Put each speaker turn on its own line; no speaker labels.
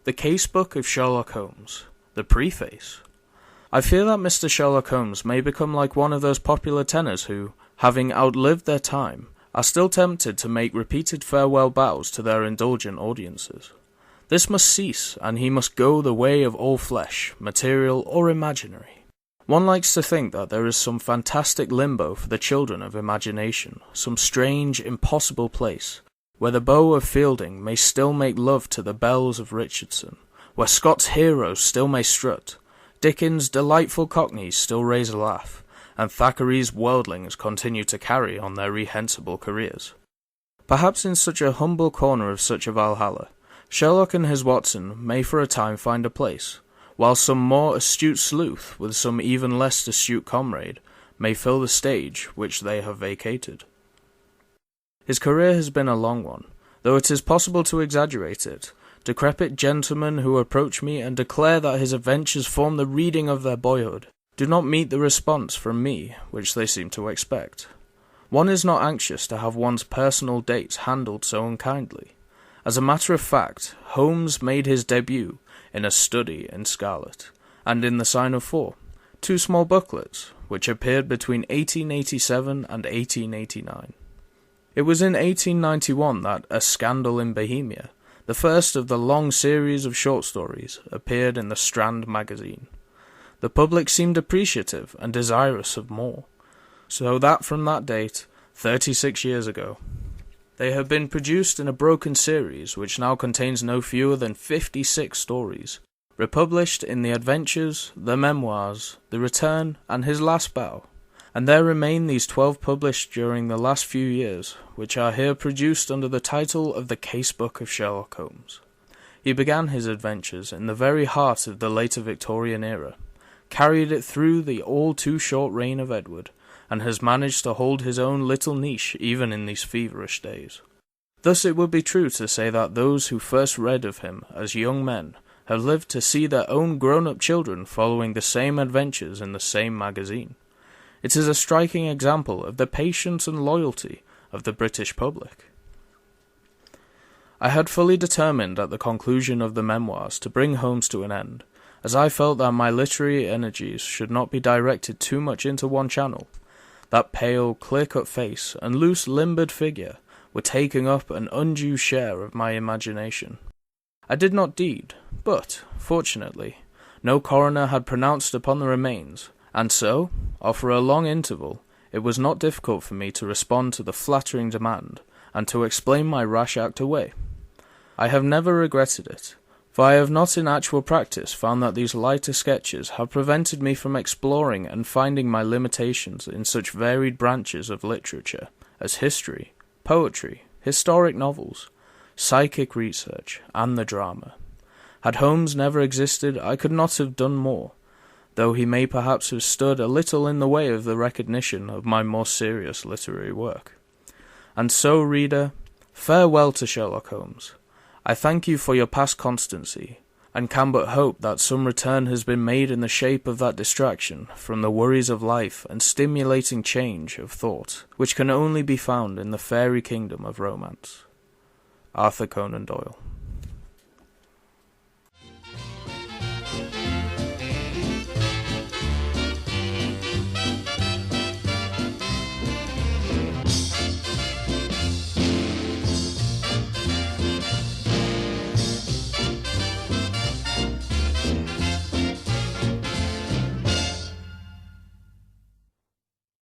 The Casebook of Sherlock Holmes, the Preface. I fear that Mr. Sherlock Holmes may become like one of those popular tenors who, having outlived their time, are still tempted to make repeated farewell bows to their indulgent audiences. This must cease, and he must go the way of all flesh, material or imaginary. One likes to think that there is some fantastic limbo for the children of imagination, some strange, impossible place, where the bow of Fielding may still make love to the bells of Richardson, where Scott's heroes still may strut, Dickens' delightful cockneys still raise a laugh, and Thackeray's worldlings continue to carry on their rehensible careers. Perhaps in such a humble corner of such a Valhalla, Sherlock and his Watson may for a time find a place, while some more astute sleuth with some even less astute comrade may fill the stage which they have vacated. His career has been a long one, though it is possible to exaggerate it. Decrepit gentlemen who approach me and declare that his adventures form the reading of their boyhood do not meet the response from me which they seem to expect. One is not anxious to have one's personal dates handled so unkindly. As a matter of fact, Holmes made his debut in A Study in Scarlet, and in The Sign of 4, two small booklets, which appeared between 1887 and 1889. It was in 1891 that A Scandal in Bohemia, the first of the long series of short stories, appeared in the Strand magazine. The public seemed appreciative and desirous of more, so that from that date, 36 years ago, they have been produced in a broken series which now contains no fewer than 56 stories, republished in The Adventures, The Memoirs, The Return, and His Last Bow. And there remain these 12 published during the last few years, which are here produced under the title of The Casebook of Sherlock Holmes. He began his adventures in the very heart of the later Victorian era, carried it through the all-too-short reign of Edward, and has managed to hold his own little niche even in these feverish days. Thus it would be true to say that those who first read of him as young men have lived to see their own grown-up children following the same adventures in the same magazine. It is a striking example of the patience and loyalty of the British public. I had fully determined at the conclusion of the memoirs to bring Holmes to an end, as I felt that my literary energies should not be directed too much into one channel. That pale, clear-cut face and loose, limbered figure were taking up an undue share of my imagination. I did not deed, but, fortunately, no coroner had pronounced upon the remains, and so, after a long interval, it was not difficult for me to respond to the flattering demand, and to explain my rash act away. I have never regretted it, for I have not in actual practice found that these lighter sketches have prevented me from exploring and finding my limitations in such varied branches of literature as history, poetry, historic novels, psychic research, and the drama. Had Holmes never existed, I could not have done more, though he may perhaps have stood a little in the way of the recognition of my more serious literary work. And so, reader, farewell to Sherlock Holmes. I thank you for your past constancy, and can but hope that some return has been made in the shape of that distraction from the worries of life and stimulating change of thought, which can only be found in the fairy kingdom of romance. Arthur Conan Doyle.